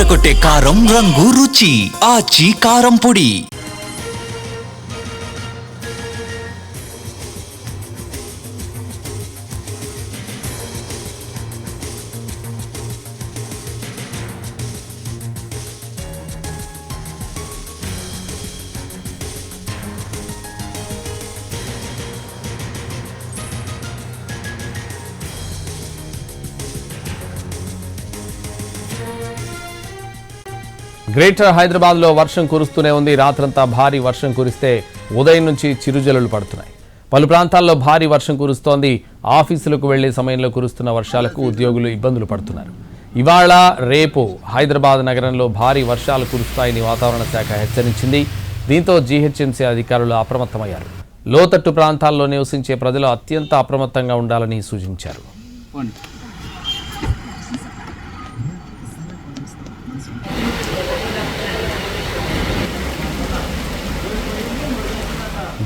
అదరగొట్టే కారం రంగు రుచి ఆచి కారం పొడి. గ్రేటర్ హైదరాబాద్ లో వర్షం కురుస్తూనే ఉంది. రాత్రంతా భారీ వర్షం కురిస్తే ఉదయం నుంచి చిరుజల్లులు పడుతున్నాయి. పలు ప్రాంతాల్లో భారీ వర్షం కురుస్తోంది. ఆఫీసులకు వెళ్లే సమయంలో కురుస్తున్న వర్షాలకు ఉద్యోగులు ఇబ్బందులు పడుతున్నారు. ఇవాళ రేపు హైదరాబాద్ నగరంలో భారీ వర్షాలు కురుస్తాయని వాతావరణ శాఖ హెచ్చరించింది. దీంతో జీహెచ్ఎంసీ అధికారులు అప్రమత్తమయ్యారు. లోతట్టు ప్రాంతాల్లో నివసించే ప్రజలు అత్యంత అప్రమత్తంగా ఉండాలని సూచించారు.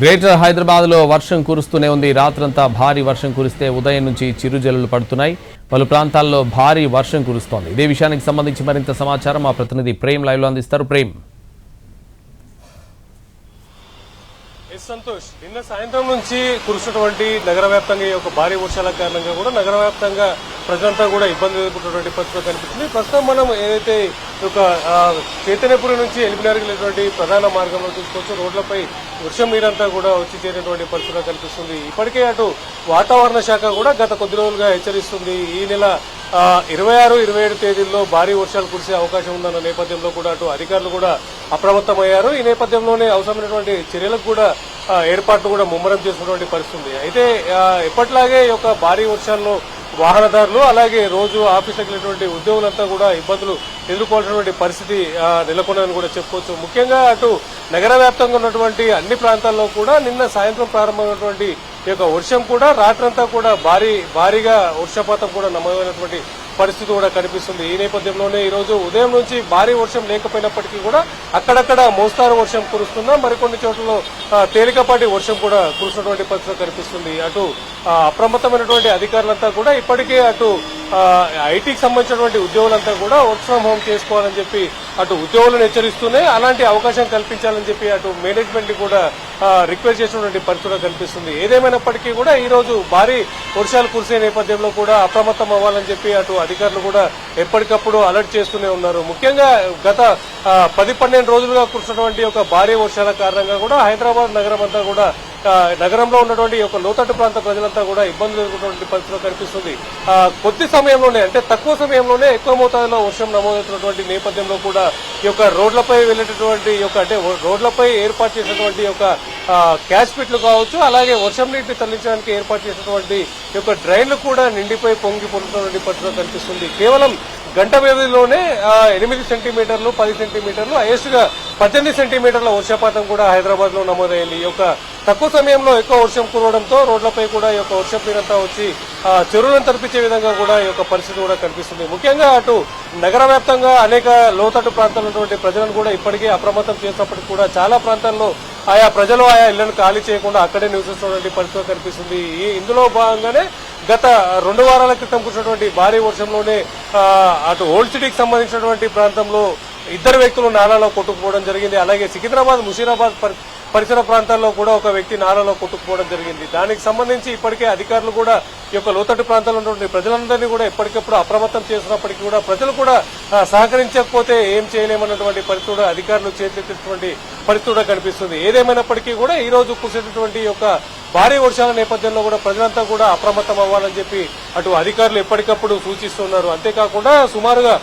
గ్రేటర్ హైదరాబాద్ లో వర్షం కురుస్తూనే ఉంది. రాత్రంతా భారీ వర్షం కురిస్తే ఉదయం నుంచి చిరుజల్లులు పడుతున్నాయి. పలు ప్రాంతాల్లో భారీ వర్షం కురుస్తోంది. ఇదే విషయానికి సంబంధించి మరింత సమాచారం మా ప్రతినిధి ప్రేమ్ లైవ్ లో అందిస్తారు. ప్రేమ్. సంతోష్, నిన్న సాయంత్రం నుంచి కురుస్తున్నటువంటి నగర వ్యాప్తంగా ఒక భారీ వర్షాల కారణంగా కూడా నగర వ్యాప్తంగా ప్రజలంతా కూడా ఇబ్బంది ఎదుర్కొంటున్నటువంటి పరిస్థితి కనిపిస్తుంది. ప్రస్తుతం మనం ఏదైతే ఒక చైతన్యపురం నుంచి ఎల్బీనగర్కి వెళ్ళినటువంటి ప్రధాన మార్గంలో చూసుకోవచ్చు, రోడ్లపై వర్షం నీరంతా కూడా వచ్చి చేరినటువంటి పరిస్థితి కనిపిస్తుంది. ఇప్పటికే అటు వాతావరణ శాఖ కూడా గత కొద్ది రోజులుగా హెచ్చరిస్తుంది. ఈ నెల 26, 27 తేదీల్లో భారీ వర్షాలు కురిసే అవకాశం ఉందన్న నేపథ్యంలో కూడా అటు అధికారులు కూడా అప్రమత్తమయ్యారు. ఈ నేపథ్యంలోనే అవసరమైనటువంటి చర్యలకు కూడా ఏర్పాట్లు కూడా ముమ్మరం చేసినటువంటి పరిస్థితి. అయితే ఎప్పటిలాగే ఈ యొక్క భారీ వర్షాల్లో వాహనదారులు అలాగే రోజు ఆఫీసులకు వెళ్ళినటువంటి ఉద్యోగులంతా కూడా ఇబ్బందులు ఎదుర్కోవాల్సినటువంటి పరిస్థితి నెలకొందని కూడా చెప్పుకోవచ్చు. ముఖ్యంగా అటు నగర వ్యాప్తంగా ఉన్నటువంటి అన్ని ప్రాంతాల్లో కూడా నిన్న సాయంత్రం ప్రారంభమైనటువంటి ఈ యొక్క వర్షం కూడా రాత్రంతా కూడా భారీగా వర్షపాతం కూడా నమోదైనటువంటి పరిస్థితి కూడా కనిపిస్తుంది. ఈ నేపథ్యంలోనే ఈ రోజు ఉదయం నుంచి భారీ వర్షం లేకపోయినప్పటికీ కూడా అక్కడక్కడ మోస్తారు వర్షం కురుస్తున్నా, మరికొన్ని చోట్లలో తేలికపాటి వర్షం కూడా కురుస్తున్నటువంటి పరిస్థితి కనిపిస్తుంది. అటు అప్రమత్తమైనటువంటి అధికారులంతా కూడా ఇప్పటికే అటు ఐటీకి సంబంధించినటువంటి ఉద్యోగులంతా కూడా వర్క్ ఫ్రం హోమ్ చేసుకోవాలని చెప్పి అటు ఉద్యోగులను హెచ్చరిస్తూనే అలాంటి అవకాశం కల్పించాలని చెప్పి అటు మేనేజ్మెంట్ కూడా రిక్వెస్ట్ చేసినటువంటి పరిస్థితి కనిపిస్తుంది. ఏదేమైనప్పటికీ కూడా ఈ రోజు భారీ వర్షాలు కురిసే నేపథ్యంలో కూడా అప్రమత్తం అవ్వాలని చెప్పి అటు అధికారులు కూడా ఎప్పటికప్పుడు అలర్ట్ చేస్తూనే ఉన్నారు. ముఖ్యంగా గత 10-12 రోజులుగా కురుస్తున్నటువంటి ఒక భారీ వర్షాల కారణంగా కూడా హైదరాబాద్ నగరం అంతా కూడా నగరంలో ఉన్నటువంటి ఒక లోతట్టు ప్రాంత ప్రజలంతా కూడా ఇబ్బందులు ఎదుర్కొన్నటువంటి పరిస్థితులు కనిపిస్తుంది. కొద్ది సమయంలోనే అంటే తక్కువ సమయంలోనే ఎక్కువ మోతాదులో వర్షం నమోదవుతున్నటువంటి నేపథ్యంలో కూడా ఈ యొక్క రోడ్లపై వెళ్లేటటువంటి అంటే రోడ్లపై ఏర్పాటు చేసినటువంటి ఒక క్యాష్ పిట్లు కావచ్చు, అలాగే వర్షం నీటిని తరలించడానికి ఏర్పాటు చేసినటువంటి ఈ యొక్క డ్రైన్లు కూడా నిండిపోయి పొంగి పొందుతున్నటువంటి పరిస్థితులు కనిపిస్తుంది. కేవలం గంట వ్యవధిలోనే 8 సెంటీమీటర్లు 10 సెంటీమీటర్లు హైయెస్ట్ గా 18 సెంటీమీటర్ల వర్షపాతం కూడా హైదరాబాద్ లో నమోదైంది. ఈ యొక్క తక్కువ సమయంలో ఎక్కువ వర్షం కురవడంతో రోడ్లపై కూడా ఈ యొక్క వర్షం నీరంతా వచ్చి చెరువులను తరిపించే విధంగా కూడా ఈ యొక్క పరిస్థితి కూడా కనిపిస్తుంది. ముఖ్యంగా అటు నగర వ్యాప్తంగా అనేక లోతట్టు ప్రాంతాల్లో ఉన్నటువంటి ప్రజలను కూడా ఇప్పటికే అప్రమత్తం చేసినప్పటికీ కూడా చాలా ప్రాంతాల్లో ఆయా ప్రజలు ఆయా ఇళ్లను ఖాళీ చేయకుండా అక్కడే నివసిస్తున్నటువంటి పరిస్థితి కనిపిస్తుంది. ఇందులో భాగంగానే గత 2 వారాల క్రితం కురిసినటువంటి భారీ వర్షంలోనే అటు ఓల్డ్ సిటీకి సంబంధించినటువంటి ప్రాంతంలో 2 వ్యక్తులు నాలాలో కొట్టుకుపోవడం జరిగింది. అలాగే సికింద్రాబాద్, ముషీరాబాద్ పరిసర ప్రాంతాల్లో కూడా ఒక వ్యక్తి నాలాలో కొట్టుకుపోవడం జరిగింది. దానికి సంబంధించి ఇప్పటికే అధికారులు కూడా ఈ యొక్క లోతట్టు ప్రాంతాల్లో ఉన్నటువంటి ప్రజలందరినీ కూడా ఎప్పటికప్పుడు అప్రమత్తం చేసినప్పటికీ కూడా ప్రజలు కూడా సహకరించకపోతే ఏం చేయలేమన్నటువంటి పరిస్థితి కూడా అధికారులు చేతులెత్తేటువంటి పరిస్థితి కూడా కనిపిస్తుంది. ఏదేమైనప్పటికీ కూడా ఈ రోజు కురిసేటటువంటి యొక్క భారీ వర్షాల నేపథ్యంలో కూడా ప్రజలంతా కూడా అప్రమత్తం అవ్వాలని చెప్పి అటు అధికారులు ఎప్పటికప్పుడు సూచిస్తున్నారు. అంతేకాకుండా సుమారుగా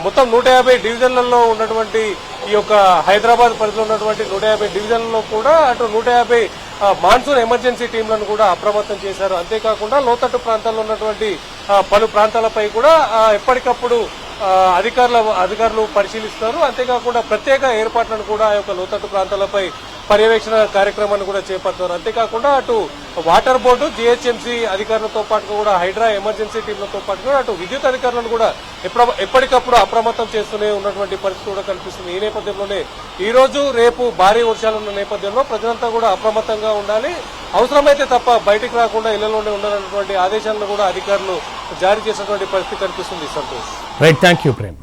మొత్తం 150 డివిజన్లలో ఉన్నటువంటి ఈ యొక్క హైదరాబాద్ పరిధిలో ఉన్నటువంటి 150 డివిజన్లలో కూడా అటు 150 మాన్సూన్ ఎమర్జెన్సీ టీంలను కూడా అప్రమత్తం చేశారు. అంతేకాకుండా లోతట్టు ప్రాంతాల్లో ఉన్నటువంటి పలు ప్రాంతాలపై కూడా ఎప్పటికప్పుడు అధికారులు పరిశీలిస్తారు. అంతేకాకుండా ప్రత్యేక ఏర్పాట్లను కూడా ఆ యొక్క లోతట్టు ప్రాంతాలపై పర్యవేక్షణ కార్యక్రమాన్ని కూడా చేపడతారు. అంతేకాకుండా అటు వాటర్ బోర్డు, జీహెచ్ఎంసీ అధికారులతో పాటు కూడా హైడ్రా ఎమర్జెన్సీ టీంలతో పాటు కూడా అటు విద్యుత్ అధికారులను కూడా ఎప్పటికప్పుడు అప్రమత్తం చేస్తూనే ఉన్నటువంటి పరిస్థితి కూడా కనిపిస్తుంది. ఈ నేపథ్యంలోనే ఈ రోజు రేపు భారీ వర్షాలు ఉన్న నేపథ్యంలో ప్రజలంతా కూడా అప్రమత్తంగా ఉండాలి, అవసరమైతే తప్ప బయటికి రాకుండా ఇళ్లలోనే ఉండాలన్నటువంటి ఆదేశాలను కూడా అధికారులు జారీ చేసినటువంటి పరిస్థితి కనిపిస్తుంది. Santosh. Right, thank you Prem.